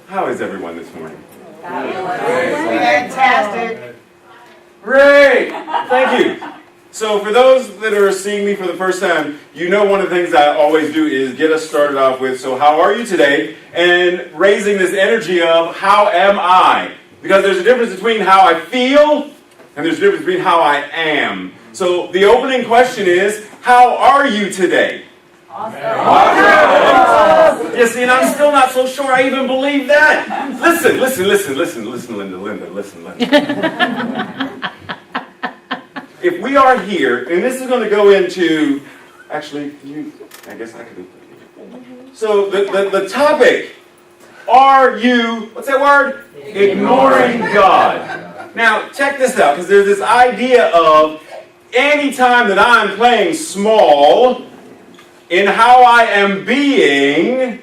How is everyone this morning? Fantastic. Great! Thank you. So for those that are seeing me for the first time, you know one of the things I always do is get us started off with, so how are you today? And raising this energy of, how am I? Because there's a difference between how I feel and there's a difference between how I am. So the opening question is, how are you today? Awesome. You see, and I'm still not so sure I even believe that. Listen, Linda, listen. If we are here, and this is going to go into, actually, I guess I could. So the topic, are you, what's that word? Ignoring God. Now, check this out, because there's this idea of anytime that I'm playing small in how I am being,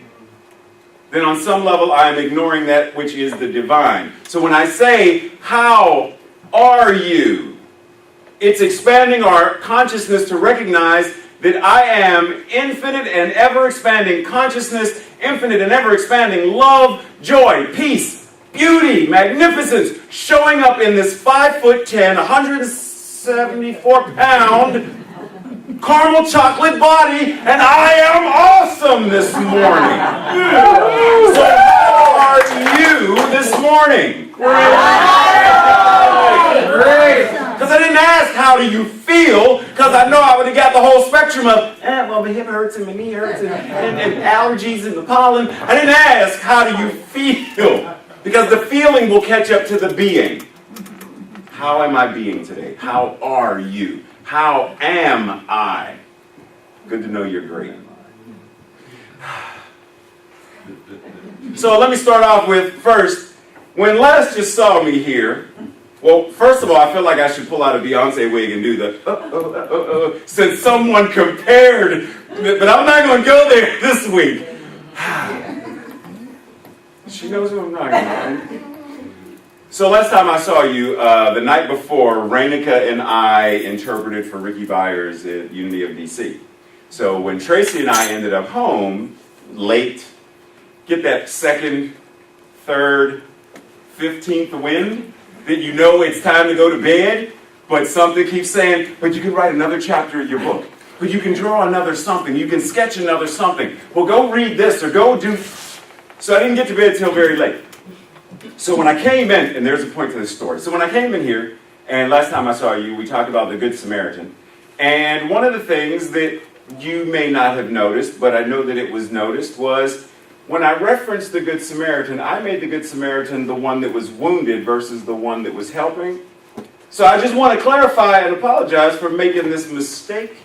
then on some level I am ignoring that which is the divine. So when I say, how are you? It's expanding our consciousness to recognize that I am infinite and ever-expanding consciousness, infinite and ever-expanding love, joy, peace, beauty, magnificence, showing up in this 5'10", 174-pound caramel chocolate body, and I am awesome this morning. So how are you this morning? Great. Because I didn't ask how do you feel, because I know I would have got the whole spectrum of, well, my hip hurts and my knee hurts and allergies and the pollen. I didn't ask how do you feel, because the feeling will catch up to the being. How am I being today? How are you? How am I? Good to know you're great. So let me start off with, first, when Les just saw me here, well, first of all, I feel like I should pull out a Beyonce wig and do the, since someone compared, but I'm not going to go there this week. She knows who I'm talking about. So last time I saw you, the night before, Rainica and I interpreted for Ricky Byers at Unity of DC. So when Tracy and I ended up home, late, get that second, third, 15th wind, that you know it's time to go to bed, but something keeps saying, but you can write another chapter of your book. But you can draw another something. You can sketch another something. Well, go read this or go do... So I didn't get to bed till very late. So when I came in, and there's a point to this story. So when I came in here, and last time I saw you, we talked about the Good Samaritan. And one of the things that you may not have noticed, but I know that it was noticed, was when I referenced the Good Samaritan, I made the Good Samaritan the one that was wounded versus the one that was helping. So I just want to clarify and apologize for making this mistake.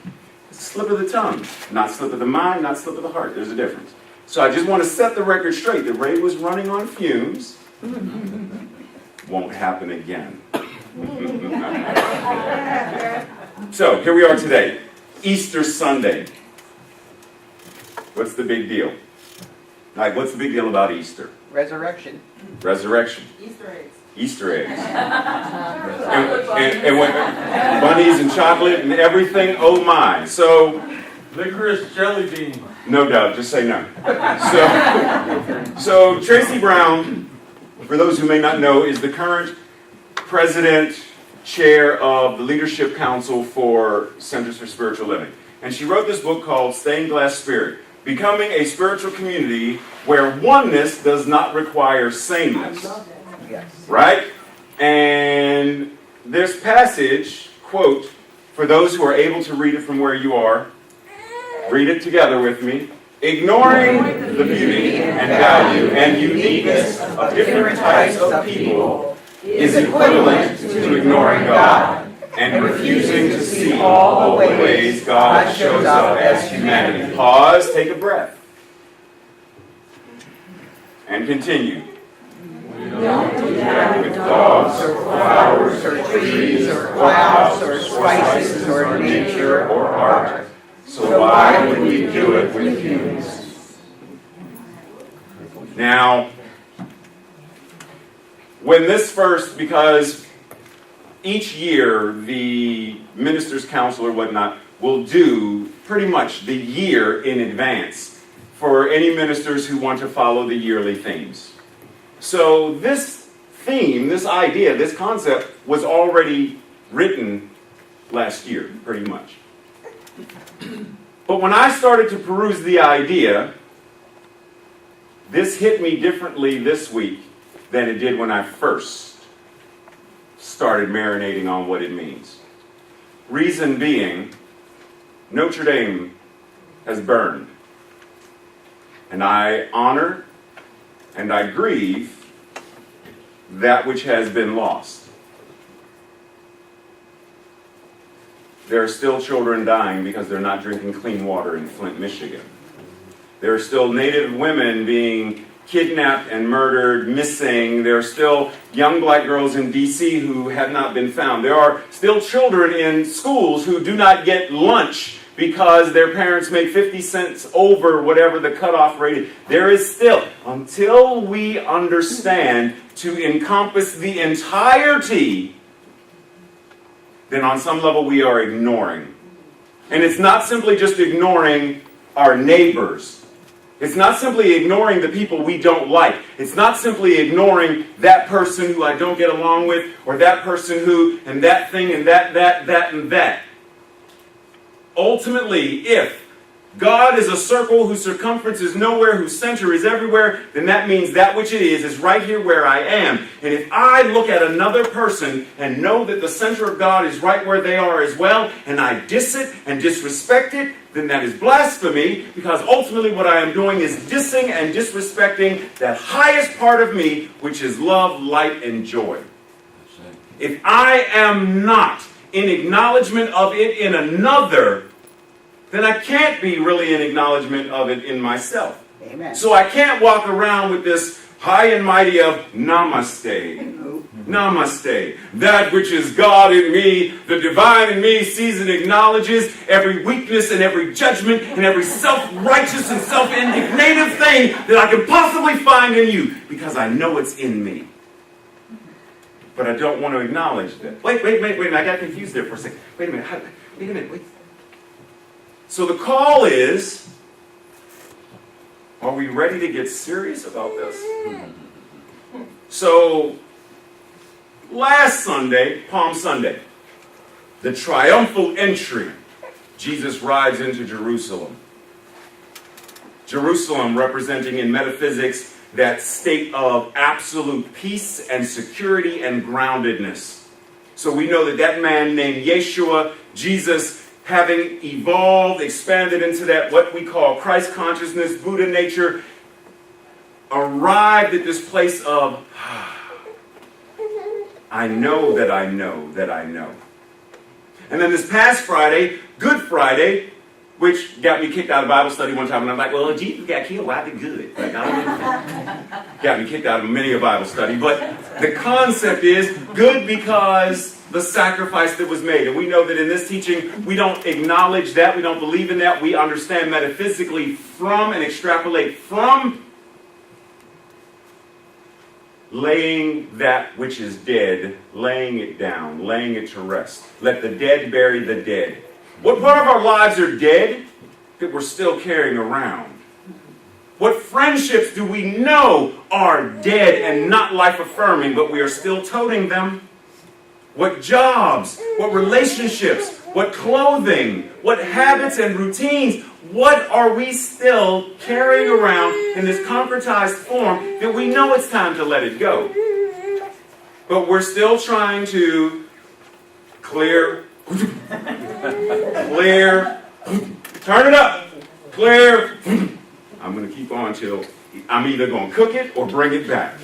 Slip of the tongue. Not slip of the mind, not slip of the heart. There's a difference. So I just want to set the record straight that Ray was running on fumes. Won't happen again. So here we are today, Easter Sunday. What's the big deal? Like, what's the big deal about Easter? Resurrection. Resurrection. Easter eggs. Easter eggs. and when, bunnies and chocolate and everything. Oh my! So licorice jelly bean. No doubt. Just say no. So Tracy Brown, for those who may not know, is the current president, chair of the Leadership Council for Centers for Spiritual Living. And she wrote this book called Stained Glass Spirit, Becoming a Spiritual Community Where Oneness Does Not Require Sameness. Right? And this passage, quote, for those who are able to read it from where you are, read it together with me. Ignoring the beauty and value and uniqueness of different types of people is equivalent to ignoring God and refusing to see all the ways God shows up as humanity. Pause, take a breath, and continue. We don't interact with dogs or flowers or trees or clouds or spices or nature or art. So why would we do it with humans? Now, when this first, because each year the Ministers' Council or whatnot will do pretty much the year in advance for any ministers who want to follow the yearly themes. So this theme, this idea, this concept was already written last year, pretty much. But when I started to peruse the idea, this hit me differently this week than it did when I first started marinating on what it means. Reason being, Notre Dame has burned. And I honor and I grieve that which has been lost. There are still children dying because they're not drinking clean water in Flint, Michigan. There are still Native women being kidnapped and murdered, missing. There are still young black girls in D.C. who have not been found. There are still children in schools who do not get lunch because their parents made 50 cents over whatever the cutoff rate is. There is still, until we understand to encompass the entirety, then on some level we are ignoring. And it's not simply just ignoring our neighbors. It's not simply ignoring the people we don't like. It's not simply ignoring that person who I don't get along with, or that person who, and that thing, and that, and that. Ultimately, if God is a circle whose circumference is nowhere, whose center is everywhere, then that means that which it is right here where I am. And if I look at another person and know that the center of God is right where they are as well, and I diss it and disrespect it, then that is blasphemy, because ultimately what I am doing is dissing and disrespecting that highest part of me, which is love, light, and joy. If I am not in acknowledgement of it in another, then I can't be really in acknowledgement of it in myself. Amen. So I can't walk around with this high and mighty of namaste. Namaste. That which is God in me, the divine in me, sees and acknowledges every weakness and every judgment and every self-righteous and self-indignative thing that I can possibly find in you, because I know it's in me. But I don't want to acknowledge that. Wait a minute. I got confused there for a second. Wait a minute. So the call is, are we ready to get serious about this? So, last Sunday, Palm Sunday, the triumphal entry, Jesus rides into Jerusalem. Jerusalem representing in metaphysics that state of absolute peace and security and groundedness. So we know that man named Yeshua, Jesus, having evolved, expanded into that what we call Christ consciousness, Buddha nature, arrived at this place of, I know that I know that I know. And then this past Friday, Good Friday, which got me kicked out of Bible study one time, and I'm like, well, Jesus got killed, why be good? Like, got me kicked out of many a Bible study. But the concept is good because the sacrifice that was made. And we know that in this teaching, we don't acknowledge that, we don't believe in that, we understand metaphysically from and extrapolate from laying that which is dead, laying it down, laying it to rest. Let the dead bury the dead. What part of our lives are dead that we're still carrying around? What friendships do we know are dead and not life-affirming, but we are still toting them? What jobs, what relationships, what clothing, what habits and routines, what are we still carrying around in this concretized form that we know it's time to let it go? But we're still trying to clear, turn it up, clear. I'm going to keep on till I'm either going to cook it or bring it back.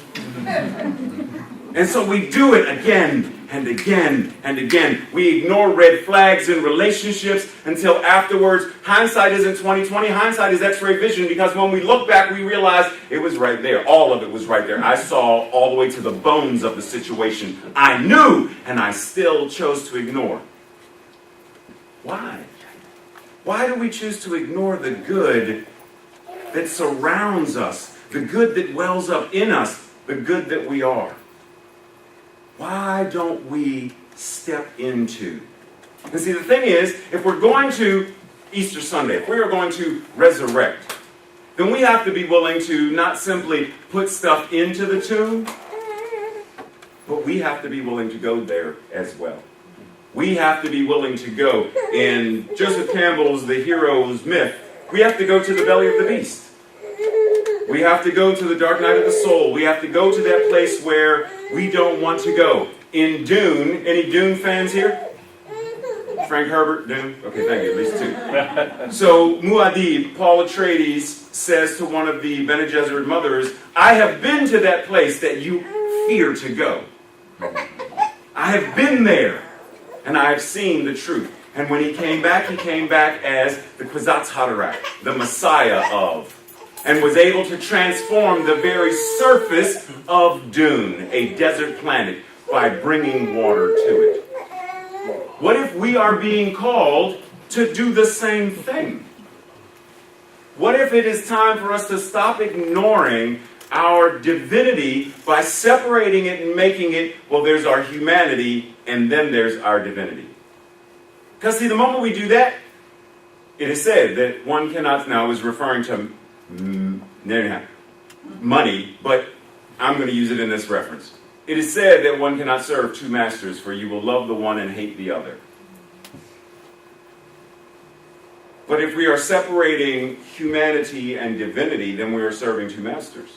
And so we do it again and again and again. We ignore red flags in relationships until afterwards. Hindsight isn't 20/20. Hindsight is X-ray vision, because when we look back, we realize it was right there. All of it was right there. I saw all the way to the bones of the situation. I knew, and I still chose to ignore. Why? Why do we choose to ignore the good that surrounds us, the good that wells up in us, the good that we are? Why don't we step into? And see, the thing is, if we're going to Easter Sunday, if we are going to resurrect, then we have to be willing to not simply put stuff into the tomb, but we have to be willing to go there as well. We have to be willing to go. In Joseph Campbell's The Hero's Myth, we have to go to the belly of the beast. We have to go to the dark night of the soul. We have to go to that place where we don't want to go. In Dune, any Dune fans here? Frank Herbert, Dune? Okay, thank you, at least two. So Muad'Dib, Paul Atreides, says to one of the Bene Gesserit mothers, I have been to that place that you fear to go. I have been there, and I have seen the truth. And when he came back as the Kwisatz Haderach, the Messiah of, and was able to transform the very surface of Dune, a desert planet, by bringing water to it. What if we are being called to do the same thing? What if it is time for us to stop ignoring our divinity by separating it and making it, well, there's our humanity and then there's our divinity? Because see, the moment we do that, it is said that one cannot, now is referring to money, but I'm going to use it in this reference. It is said that one cannot serve two masters, for you will love the one and hate the other. But if we are separating humanity and divinity, then we are serving two masters.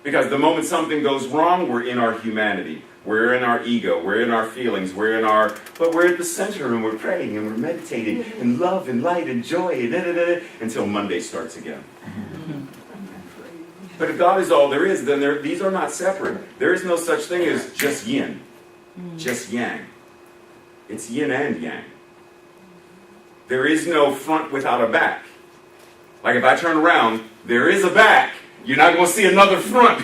Because the moment something goes wrong, we're in our humanity. We're in our ego. We're in our feelings. But we're at the center and we're praying and we're meditating in love and light and joy until Monday starts again. But if God is all there is, then these are not separate. There is no such thing as just yin, just yang. It's yin and yang. There is no front without a back. Like if I turn around, there is a back. You're not going to see another front.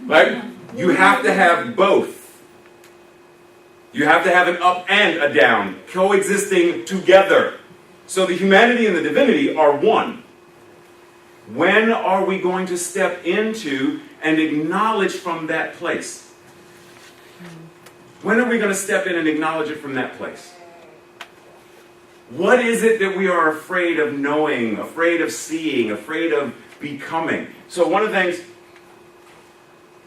Right? You have to have both. You have to have an up and a down, coexisting together. So the humanity and the divinity are one. When are we going to step into and acknowledge from that place? When are we going to step in and acknowledge it from that place? What is it that we are afraid of knowing, afraid of seeing, afraid of becoming? So one of the things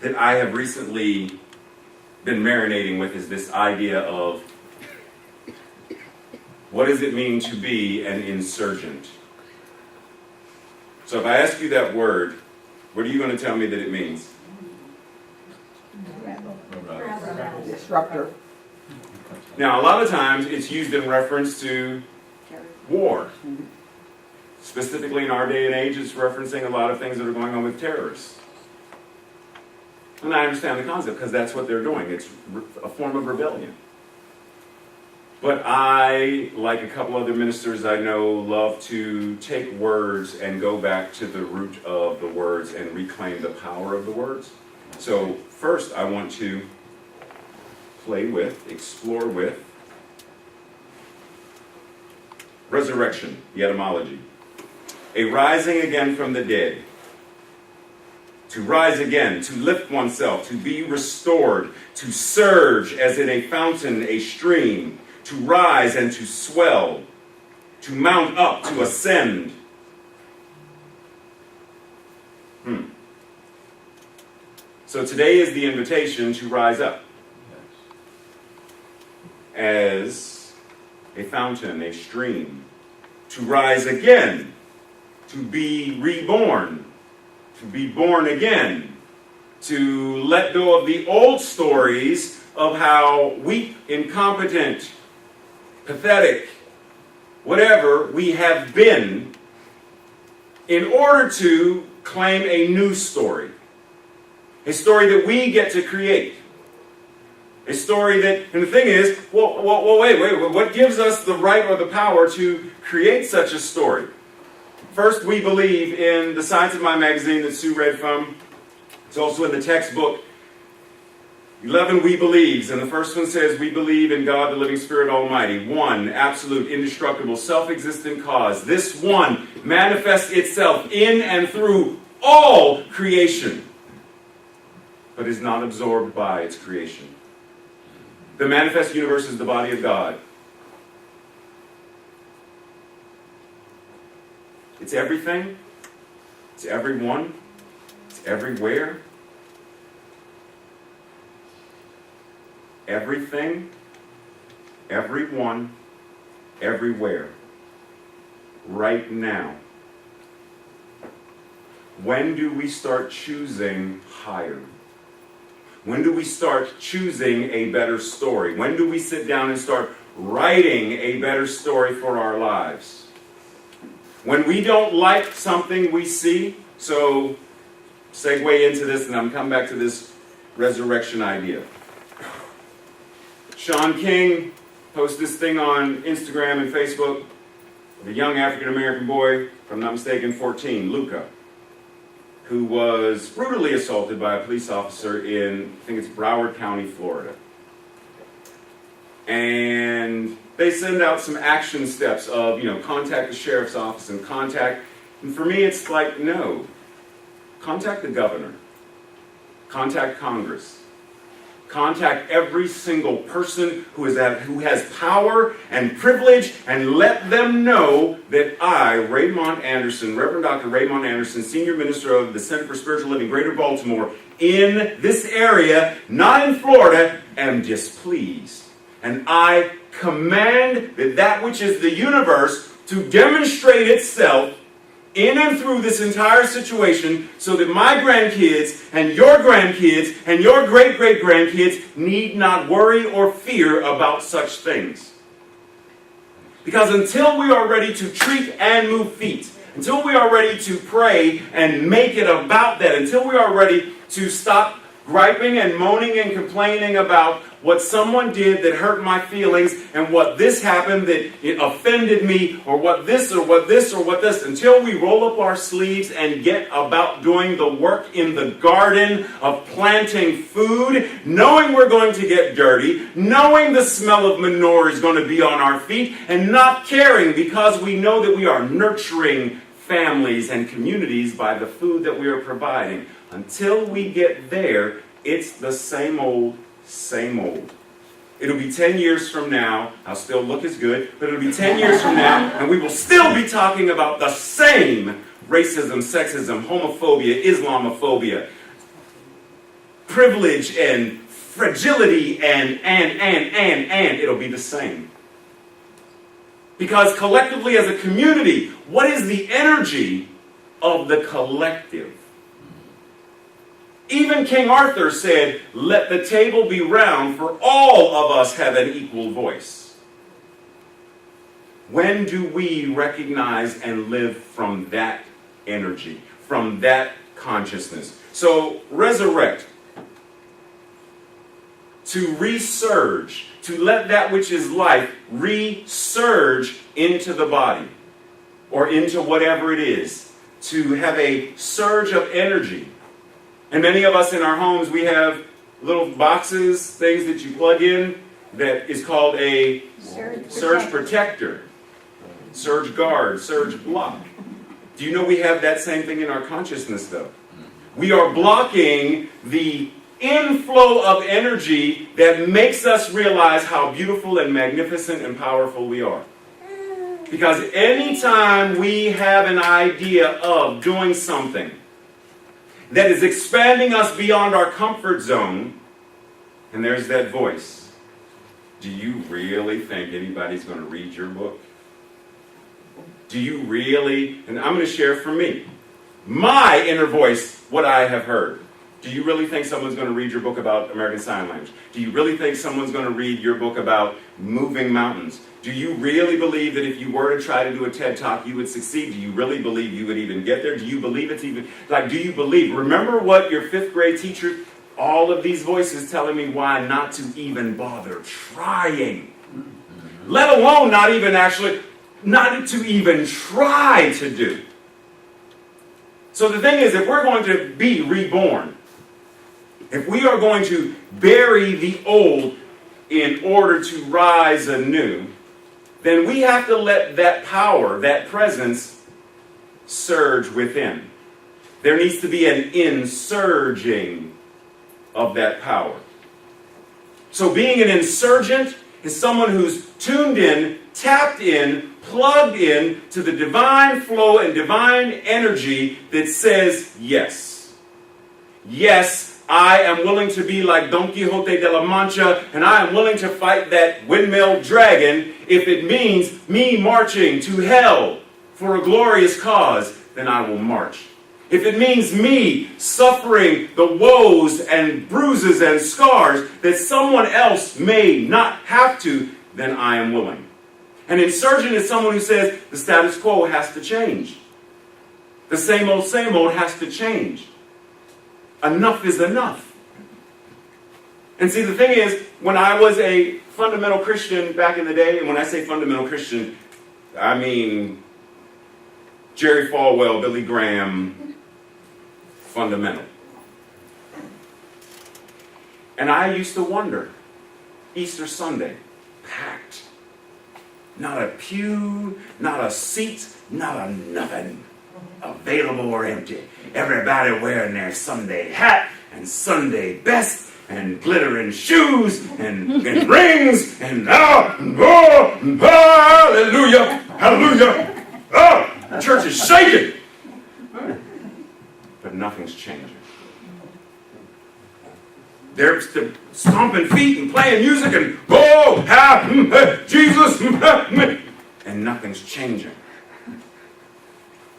that I have recently been marinating with is this idea of what does it mean to be an insurgent? So if I ask you that word, what are you going to tell me that it means? Disruptor. Now, a lot of times it's used in reference to war. Specifically in our day and age, it's referencing a lot of things that are going on with terrorists. And I understand the concept because that's what they're doing. It's a form of rebellion. But I, like a couple other ministers I know, love to take words and go back to the root of the words and reclaim the power of the words. So first I want to play with, explore with resurrection, the etymology. A rising again from the dead. To rise again, to lift oneself, to be restored, to surge as in a fountain, a stream, to rise and to swell, to mount up, to ascend. So today is the invitation to rise up as a fountain, a stream, to rise again, to be reborn, to be born again, to let go of the old stories of how weak, incompetent, pathetic, whatever we have been, in order to claim a new story. A story that we get to create. A story that, and the thing is, wait, what gives us the right or the power to create such a story? First, we believe in the Science of Mind magazine that Sue read from. It's also in the textbook. 11 we believes, and the first one says, we believe in God, the living Spirit Almighty, one, absolute, indestructible, self-existent cause. This one manifests itself in and through all creation, but is not absorbed by its creation. The manifest universe is the body of God. It's everything, It's everyone. It's everywhere. Everything, everyone, everywhere. Right now. When do we start choosing higher? When do we start choosing a better story? When do we sit down and start writing a better story for our lives? When we don't like something we see, so segue into this, and I'm coming back to this resurrection idea. Sean King posts this thing on Instagram and Facebook of a young African-American boy, if I'm not mistaken, 14, Luca, who was brutally assaulted by a police officer in, I think it's Broward County, Florida. And they send out some action steps of, contact the sheriff's office and for me it's like, no. Contact the governor. Contact Congress. Contact every single person who has power and privilege and let them know that I, Raymont Anderson, Reverend Dr. Raymont Anderson, Senior Minister of the Center for Spiritual Living, Greater Baltimore, in this area, not in Florida, am displeased. And I command that which is the universe to demonstrate itself in and through this entire situation so that my grandkids and your great-great-grandkids need not worry or fear about such things. Because until we are ready to treat and move feet, until we are ready to pray and make it about that, until we are ready to stop griping and moaning and complaining about what someone did that hurt my feelings and what this happened that it offended me or what this, until we roll up our sleeves and get about doing the work in the garden of planting food, knowing we're going to get dirty, knowing the smell of manure is going to be on our feet, and not caring because we know that we are nurturing families and communities by the food that we are providing. Until we get there, it's the same old, same old. It'll be 10 years from now, I'll still look as good, but it'll be 10 years from now, and we will still be talking about the same racism, sexism, homophobia, Islamophobia, privilege and fragility and it'll be the same. Because collectively as a community, what is the energy of the collective? Even King Arthur said, let the table be round, for all of us have an equal voice. When do we recognize and live from that energy, from that consciousness? So, resurrect. To resurge, to let that which is life resurge into the body, or into whatever it is, to have a surge of energy. And many of us in our homes, we have little boxes, things that you plug in, that is called a surge protector, surge guard, surge block. Do you know we have that same thing in our consciousness, though? We are blocking the inflow of energy that makes us realize how beautiful and magnificent and powerful we are. Because anytime we have an idea of doing something that is expanding us beyond our comfort zone, and there's that voice. Do you really think anybody's going to read your book? Do you really? And I'm going to share from me, my inner voice, what I have heard. Do you really think someone's going to read your book about American Sign Language? Do you really think someone's going to read your book about moving mountains? Do you really believe that if you were to try to do a TED Talk, you would succeed? Do you really believe you would even get there? Do you believe it's even, do you believe? Remember what your 5th grade teacher, all of these voices telling me why not to even bother trying. Let alone not to even try to do. So the thing is, if we're going to be reborn, if we are going to bury the old in order to rise anew, then we have to let that power, that presence, surge within. There needs to be an insurging of that power. So being an insurgent is someone who's tuned in, tapped in, plugged in to the divine flow and divine energy that says yes. Yes, I am willing to be like Don Quixote de la Mancha, and I am willing to fight that windmill dragon if it means me marching to hell for a glorious cause, then I will march. If it means me suffering the woes and bruises and scars that someone else may not have to, then I am willing. An insurgent is someone who says the status quo has to change. The same old has to change. Enough is enough. And see, the thing is, when I was a fundamental Christian back in the day, and when I say fundamental Christian, I mean Jerry Falwell, Billy Graham, fundamental. And I used to wonder, Easter Sunday, packed. Not a pew, not a seat, not a nothing available or empty. Everybody wearing their Sunday hat and Sunday best and glittering shoes and rings and hallelujah, hallelujah. Oh, the church is shaking. But nothing's changing. They're stomping feet and playing music and Jesus, and nothing's changing.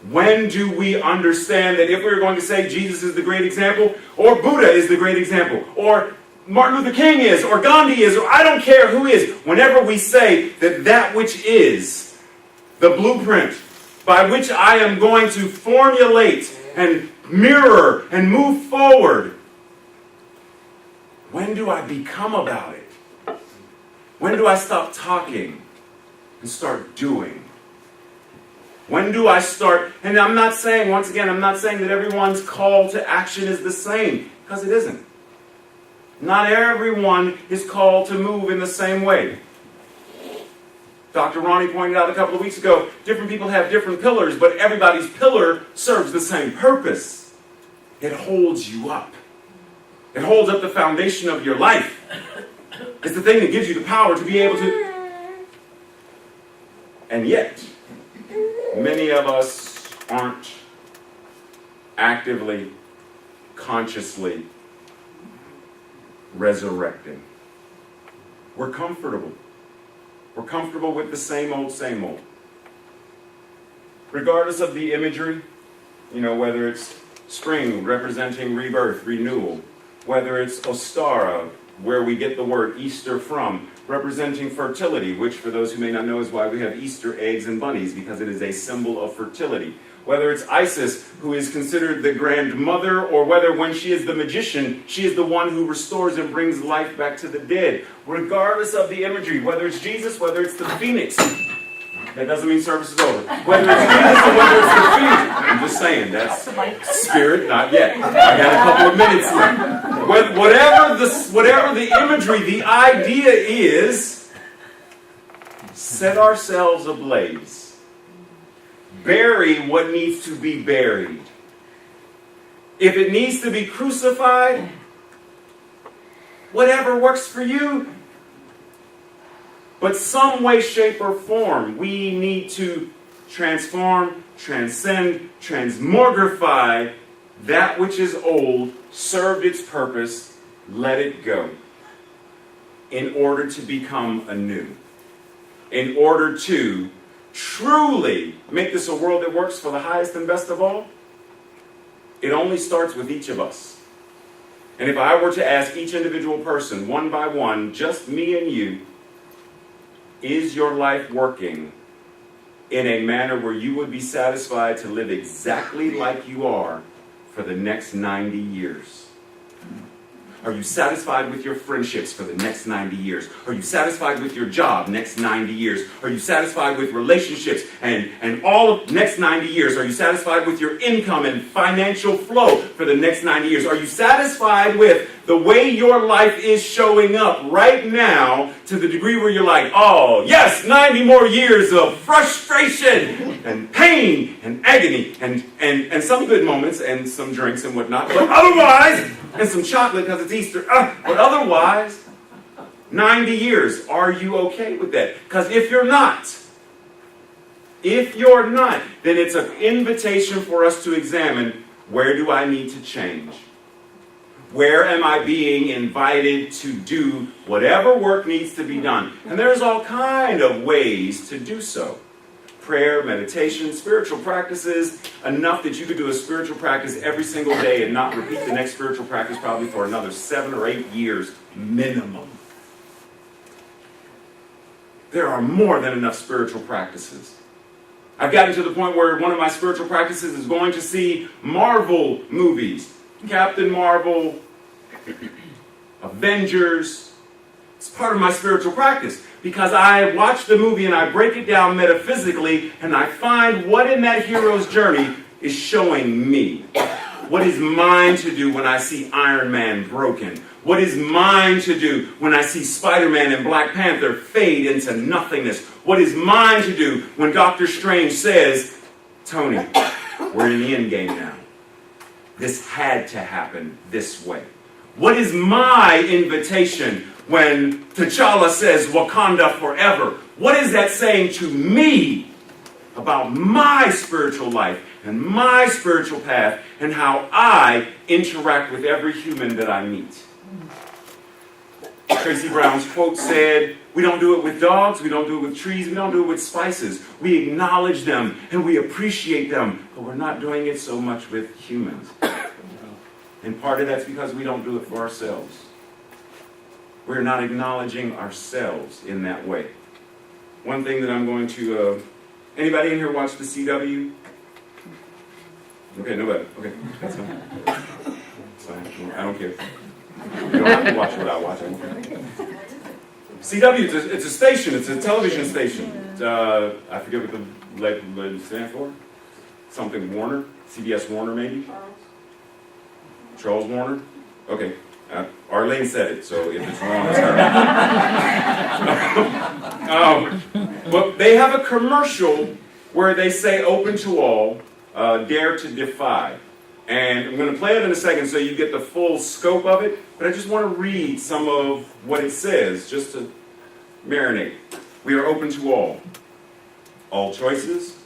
When do we understand that if we're going to say Jesus is the great example, or Buddha is the great example, or Martin Luther King is, or Gandhi is, or I don't care who is, whenever we say that that which is the blueprint by which I am going to formulate and mirror and move forward, when do I become about it? When do I stop talking and start doing? When do I start? And I'm not saying, once again, I'm not saying that everyone's call to action is the same, because it isn't. Not everyone is called to move in the same way. Dr. Ronnie pointed out a couple of weeks ago, different people have different pillars, but everybody's pillar serves the same purpose. It holds you up. It holds up the foundation of your life. It's the thing that gives you the power to be able to. And yet, many of us aren't actively, consciously resurrecting. We're comfortable. We're comfortable with the same old, same old. Regardless of the imagery, whether it's spring representing rebirth, renewal, whether it's Ostara, where we get the word Easter from, representing fertility, which for those who may not know is why we have Easter eggs and bunnies, because it is a symbol of fertility. Whether it's Isis, who is considered the grandmother, or whether when she is the magician, she is the one who restores and brings life back to the dead. Regardless of the imagery, whether it's Jesus, whether it's the phoenix. That doesn't mean service is over. Whether it's Jesus or whether it's the phoenix. I'm just saying, that's spirit, not yet. I got a couple of minutes left. Whatever the imagery, the idea is, set ourselves ablaze. Bury what needs to be buried. If it needs to be crucified, whatever works for you. But some way, shape, or form, we need to transform, transcend, transmogrify that which is old, served its purpose, let it go, in order to become anew. In order to truly make this a world that works for the highest and best of all, it only starts with each of us. And if I were to ask each individual person, one by one, just me and you, is your life working in a manner where you would be satisfied to live exactly like you are for the next 90 years? Are you satisfied with your friendships for the next 90 years? Are you satisfied with your job next 90 years? Are you satisfied with relationships and all of next 90 years? Are you satisfied with your income and financial flow for the next 90 years? Are you satisfied with the way your life is showing up right now to the degree where you're like, oh, yes, 90 more years of frustration and pain and agony and some good moments and some drinks and whatnot, but otherwise, and some chocolate because it's Easter, but otherwise, 90 years, are you okay with that? Because if you're not, If you're not, then it's an invitation for us to examine, where do I need to change? Where am I being invited to do whatever work needs to be done? And there's all kind of ways to do so. Prayer, meditation, spiritual practices, enough that you could do a spiritual practice every single day and not repeat the next spiritual practice probably for another 7 or 8 years minimum. There are more than enough spiritual practices. I've gotten to the point where one of my spiritual practices is going to see Marvel movies. Captain Marvel, Avengers. It's part of my spiritual practice because I watch the movie and I break it down metaphysically and I find what in that hero's journey is showing me. What is mine to do when I see Iron Man broken? What is mine to do when I see Spider-Man and Black Panther fade into nothingness? What is mine to do when Doctor Strange says, Tony, we're in the end game now. This had to happen this way. What is my invitation when T'Challa says Wakanda forever? What is that saying to me about my spiritual life and my spiritual path and how I interact with every human that I meet? Tracy Brown's quote said, we don't do it with dogs, we don't do it with trees, we don't do it with spices. We acknowledge them and we appreciate them, but we're not doing it so much with humans. And part of that's because we don't do it for ourselves. We're not acknowledging ourselves in that way. One thing that I'm going to... anybody in here watch the CW? Okay, nobody. Okay, that's fine. It's fine. I don't care. You don't have to watch what I watch. I don't care. CW, it's a station. It's a television station. I forget what the letter stands for. Something Warner. CBS Warner, maybe? Charles Warner? Okay. Arlene said it, so if it's wrong, it's her. But they have a commercial where they say open to all, dare to defy. And I'm going to play it in a second so you get the full scope of it, but I just want to read some of what it says, just to marinate. We are open to all choices,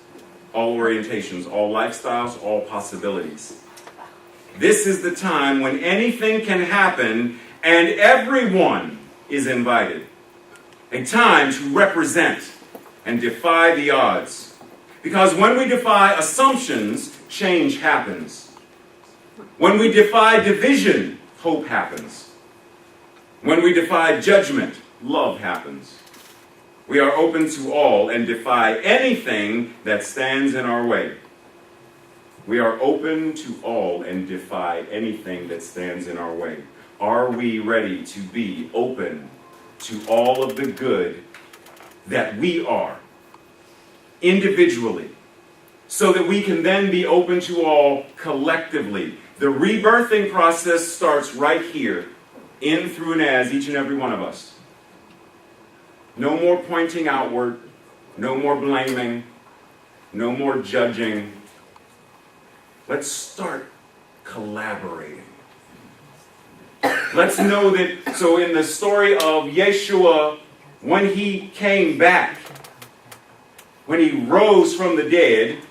all orientations, all lifestyles, all possibilities. This is the time when anything can happen and everyone is invited. A time to represent and defy the odds. Because when we defy assumptions, change happens. When we defy division, hope happens. When we defy judgment, love happens. We are open to all and defy anything that stands in our way. We are open to all and defy anything that stands in our way. Are we ready to be open to all of the good that we are individually, so that we can then be open to all collectively? The rebirthing process starts right here, in, through, and as each and every one of us. No more pointing outward, no more blaming, no more judging. Let's start collaborating. Let's know that, so in the story of Yeshua, when he came back, when he rose from the dead,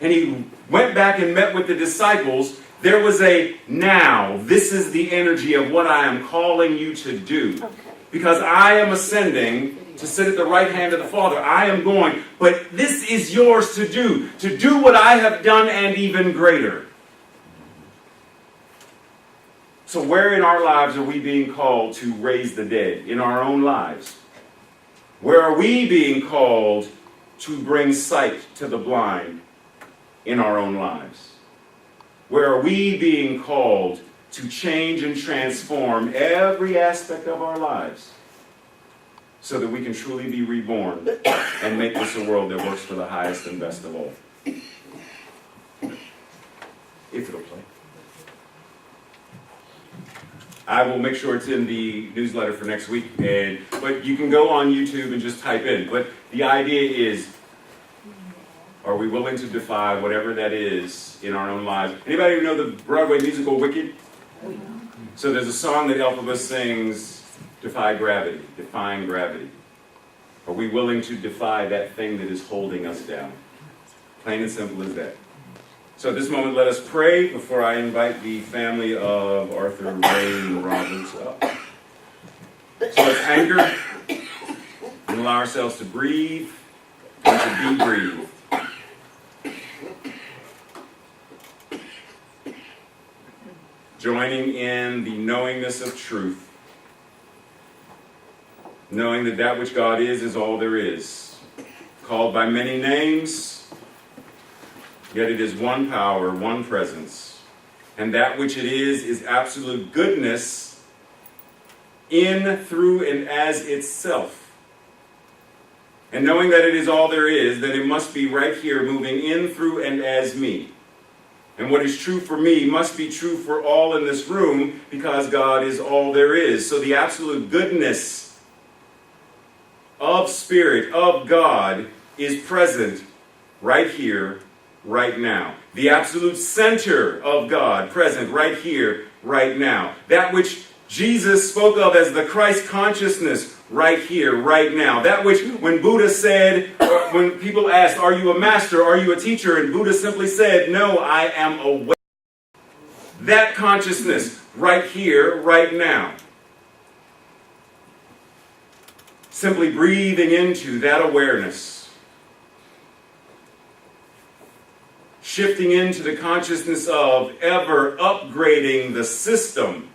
and he went back and met with the disciples, there was a now, this is the energy of what I am calling you to do. Because I am ascending to sit at the right hand of the Father. I am going, but this is yours to do what I have done and even greater. So where in our lives are we being called to raise the dead? In our own lives. Where are we being called to bring sight to the blind? In our own lives. Where are we being called to change and transform every aspect of our lives so that we can truly be reborn and make this a world that works for the highest and best of all? If it'll play. I will make sure it's in the newsletter for next week, but you can go on YouTube and just type in. But the idea is, are we willing to defy whatever that is in our own lives? Anybody know the Broadway musical Wicked? So there's a song that Elphaba sings, Defy Gravity, Defying Gravity. Are we willing to defy that thing that is holding us down? Plain and simple as that. So at this moment, let us pray before I invite the family of Arthur Ray and Roberts up. So let's anchor and allow ourselves to breathe and to be breathed. Joining in the knowingness of truth. Knowing that that which God is all there is. Called by many names, yet it is one power, one presence. And that which it is absolute goodness in, through, and as itself. And knowing that it is all there is, then it must be right here, moving in, through, and as me. And what is true for me must be true for all in this room, because God is all there is. So the absolute goodness of Spirit, of God, is present right here, right now. The absolute center of God, present right here, right now. That which Jesus spoke of as the Christ consciousness, right here, right now. That which, when Buddha said, when people asked, are you a master, are you a teacher? And Buddha simply said, no, I am awake. That consciousness, right here, right now. Simply breathing into that awareness. Shifting into the consciousness of ever upgrading the system.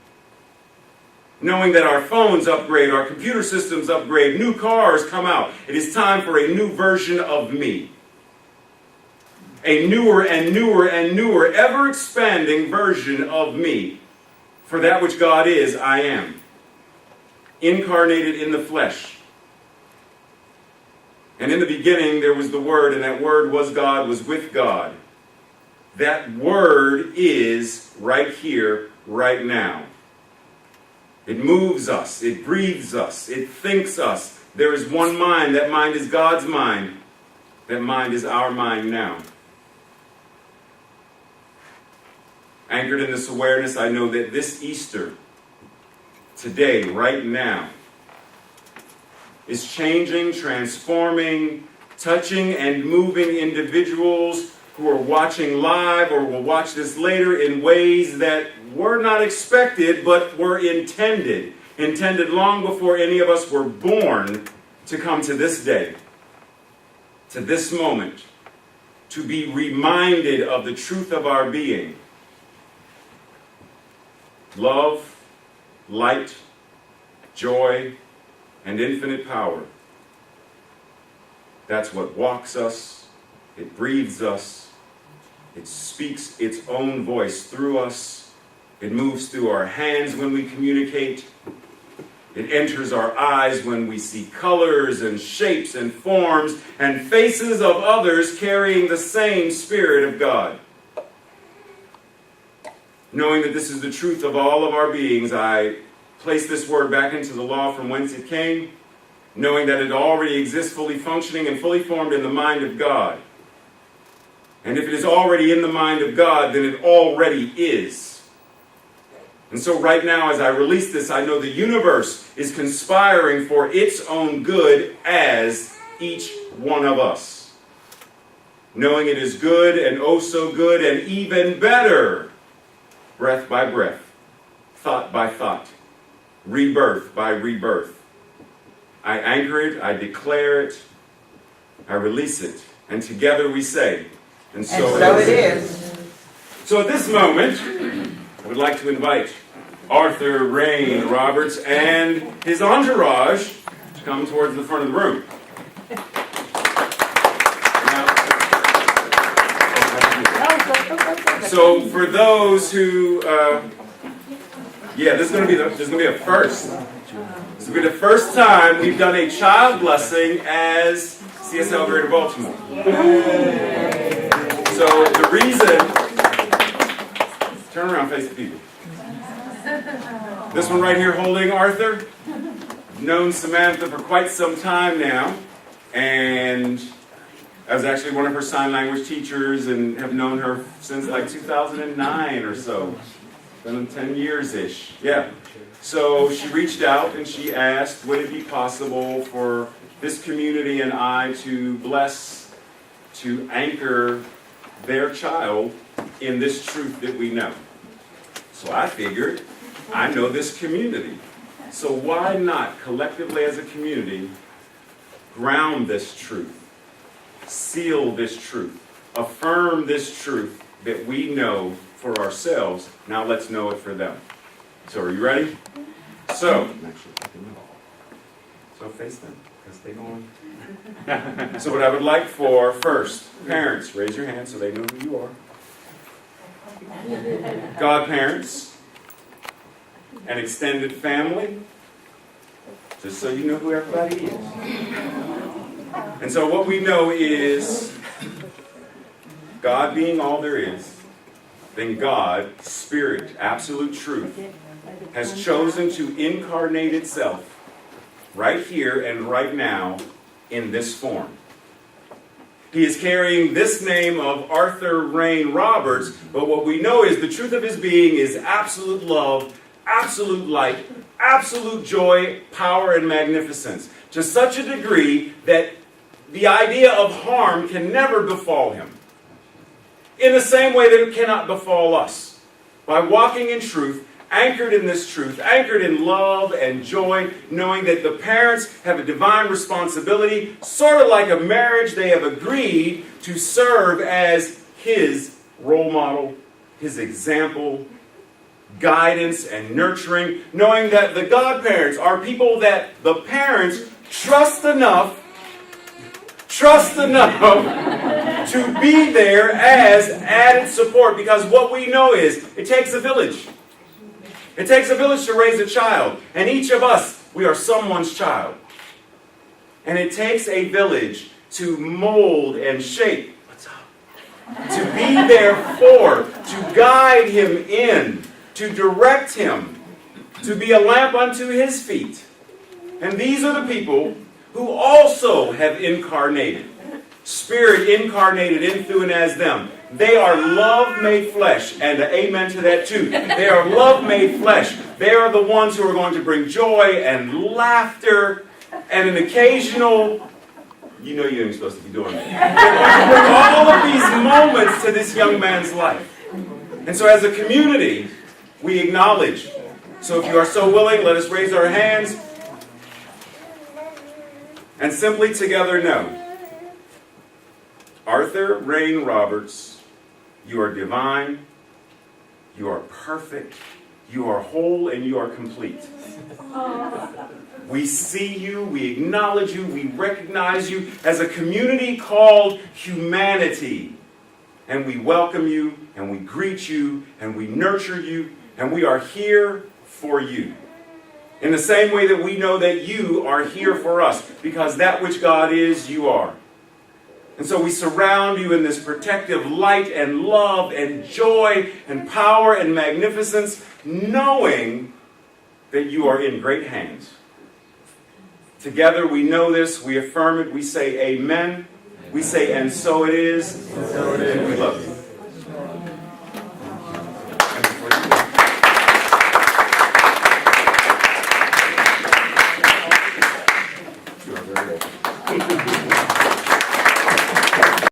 Knowing that our phones upgrade, our computer systems upgrade, new cars come out. It is time for a new version of me. A newer and newer and newer, ever expanding version of me. For that which God is, I am. Incarnated in the flesh. And in the beginning there was the Word, and that Word was God, was with God. That Word is right here, right now. It moves us, it breathes us, it thinks us. There is one mind, that mind is God's mind. That mind is our mind now. Anchored in this awareness, I know that this Easter, today, right now, is changing, transforming, touching, and moving individuals who are watching live or will watch this later in ways that were not expected, but were intended. Intended long before any of us were born to come to this day, to this moment, to be reminded of the truth of our being. Love, light, joy, and infinite power. That's what walks us, it breathes us, it speaks its own voice through us, it moves through our hands when we communicate, it enters our eyes when we see colors and shapes and forms and faces of others carrying the same Spirit of God. Knowing that this is the truth of all of our beings, I place this word back into the law from whence it came, knowing that it already exists fully functioning and fully formed in the mind of God. And if it is already in the mind of God, then it already is. And so right now, as I release this, I know the universe is conspiring for its own good as each one of us. Knowing it is good and oh so good and even better, breath by breath, thought by thought, rebirth by rebirth. I anchor it, I declare it, I release it, and together we say, and so it is. So at this moment, I would like to invite Arthur Raymont Roberts and his entourage to come towards the front of the room. So for those who, this is going to be a first. This will be the first time we've done a child blessing as CSL Greater Baltimore. So the reason, turn around, face the people. This one right here holding Arthur, I've known Samantha for quite some time now, and I was actually one of her sign language teachers and have known her since like 2009 or so. Been 10 years-ish. Yeah. So she reached out and she asked, would it be possible for this community and I to bless, to anchor their child in this truth that we know? So I figured, I know this community. So why not collectively as a community ground this truth, seal this truth, affirm this truth that we know for ourselves. Now let's know it for them. So are you ready? So face them, because they don't. So what I would like for first, parents, raise your hand so they know who you are. Godparents, an extended family, just so you know who everybody is. And so what we know is God being all there is, then God, Spirit, absolute truth, has chosen to incarnate itself right here and right now in this form. He is carrying this name of Arthur Rain Roberts, but what we know is the truth of his being is absolute love, absolute light, absolute joy, power, and magnificence, to such a degree that the idea of harm can never befall him. In the same way that it cannot befall us. By walking in truth, anchored in this truth, anchored in love and joy, knowing that the parents have a divine responsibility, sort of like a marriage, they have agreed to serve as his role model, his example, guidance and nurturing, knowing that the godparents are people that the parents trust enough to be there as added support, because what we know is it takes a village. It takes a village to raise a child, and each of us, we are someone's child. And it takes a village to mold and shape, to be there for, to guide him in, to direct him, to be a lamp unto his feet. And these are the people who also have incarnated. Spirit incarnated in, through, and as them. They are love made flesh, and amen to that too. They are love made flesh. They are the ones who are going to bring joy and laughter and an occasional, you know you ain't supposed to be doing that. They're going to bring all of these moments to this young man's life. And so as a community, we acknowledge. So if you are so willing, let us raise our hands and simply together know, Arthur Rain Roberts, you are divine, you are perfect, you are whole, and you are complete. We see you, we acknowledge you, we recognize you as a community called humanity. And we welcome you, and we greet you, and we nurture you, and we are here for you. In the same way that we know that you are here for us, because that which God is, you are. And so we surround you in this protective light and love and joy and power and magnificence, knowing that you are in great hands. Together we know this, we affirm it, we say amen, we say and so it is, and we love you.